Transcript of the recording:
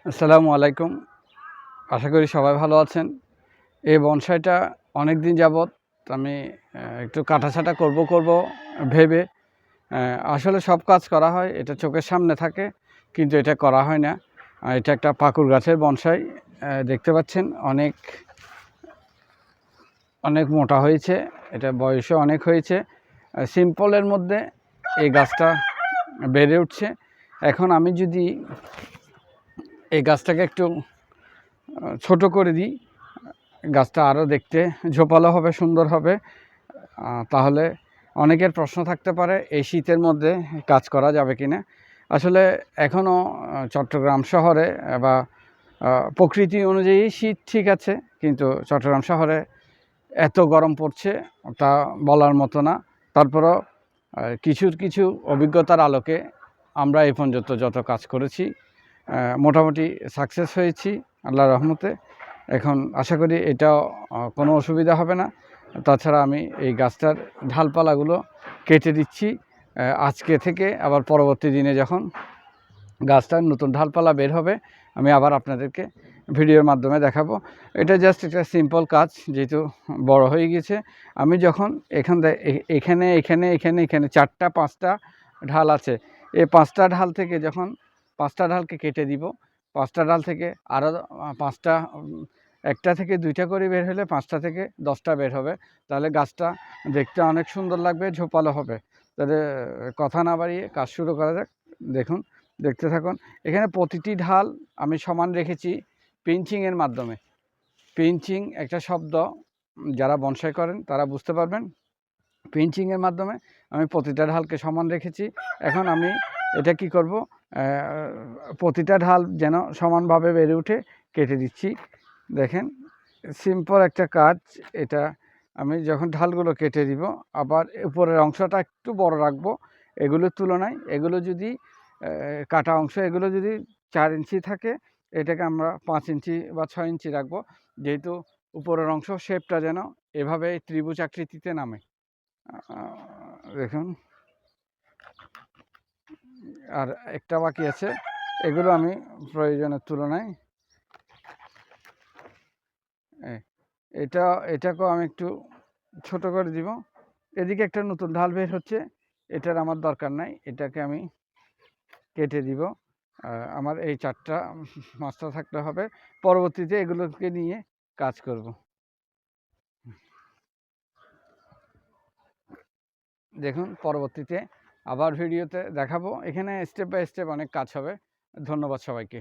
আসসালামু আলাইকুম। আশা করি সবাই ভালো আছেন। এই বনসাইটা অনেক দিন যাবৎ আমি একটু কাটাছাঁটা করব ভেবে আসলে সব কাজ করা হয়, এটা চোখের সামনে থাকে কিন্তু এটা করা হয় না। এটা একটা পাকুড় গাছের বনসাই, দেখতে পাচ্ছেন অনেক অনেক মোটা হয়েছে, এটা বয়সও অনেক হয়েছে। সিম্পলের মধ্যে এই গাছটা বেড়ে উঠছে। এখন আমি যদি এই গাছটাকে একটু ছোট করে দিই, গাছটা আরও দেখতে ঝোপালো হবে, সুন্দর হবে। তাহলে অনেকের প্রশ্ন থাকতে পারে এই শীতের মধ্যে কাজ করা যাবে কি না। আসলে এখনও চট্টগ্রাম শহরে বা প্রকৃতি অনুযায়ী শীত ঠিক আছে, কিন্তু চট্টগ্রাম শহরে এত গরম পড়ছে তা বলার মতো না। তারপরও কিছু অভিজ্ঞতার আলোকে আমরা এই পর্যন্ত যত কাজ করেছি মোটামুটি সাকসেস হয়েছি আল্লাহর রহমতে। এখন আশা করি এটাও কোনো অসুবিধা হবে না। তাছাড়া আমি এই গাছটার ঢালপালাগুলো কেটে দিচ্ছি আজকে থেকে। আবার পরবর্তী দিনে যখন গাছটার নতুন ঢালপালা বের হবে আমি আবার আপনাদেরকে ভিডিওর মাধ্যমে দেখাবো। এটা জাস্ট একটা সিম্পল কাজ, যেহেতু বড় হয়ে গেছে। আমি যখন এখানে এখানে এখানে এখানে 4টা 5টা ঢাল আছে, এই 5টা ঢাল থেকে যখন 5টা ঢালকে কেটে দিব, 5টা ঢাল থেকে আরও 5টা, 1টা থেকে 2টা করে বের হলে 5টা থেকে 10টা বের হবে। তাহলে গাছটা দেখতে অনেক সুন্দর লাগবে, ঝোপালো হবে। তাহলে কথা না বাড়িয়ে কাজ শুরু করা যাক। দেখুন, দেখতে থাকুন। এখানে প্রতিটি ঢাল আমি সমান রেখেছি পিঞ্চিংয়ের মাধ্যমে। পিঞ্চিং একটা শব্দ, যারা বনসাই করেন তারা বুঝতে পারবেন। পিঞ্চিংয়ের মাধ্যমে আমি প্রতিটা ঢালকে সমান রেখেছি। এখন আমি এটা কি করব, প্রতিটা ঢাল যেন সমানভাবে বেড়ে উঠে কেটে দিচ্ছি। দেখেন, সিম্পল একটা কাজ এটা। আমি যখন ঢালগুলো কেটে দিব, আবার উপরের অংশটা একটু বড় রাখবো এগুলোর তুলনায়। এগুলো যদি কাটা অংশ এগুলো যদি 4 ইঞ্চি থাকে, এটাকে আমরা 5 ইঞ্চি বা 6 ইঞ্চি রাখবো, যেহেতু উপরের অংশ শেপটা যেন এভাবে ত্রিভুজ আকৃতিতে নামে। দেখুন, আর একটা বাকি আছে, এগুলো আমি প্রয়োজনের তুলনায় এটাকেও আমি একটু ছোট করে দিব। এদিকে একটা নতুন ঢাল বের হচ্ছে, এটার আমার দরকার নাই, এটাকে আমি কেটে দিব। আমার এই 4টা 5টা থাকতে হবে। পরবর্তীতে এগুলোকে নিয়ে কাজ করব। দেখুন, পরবর্তীতে আবার ভিডিওতে দেখাবো। এখানে স্টেপ বাই স্টেপ অনেক কাজ হবে। ধন্যবাদ সবাইকে।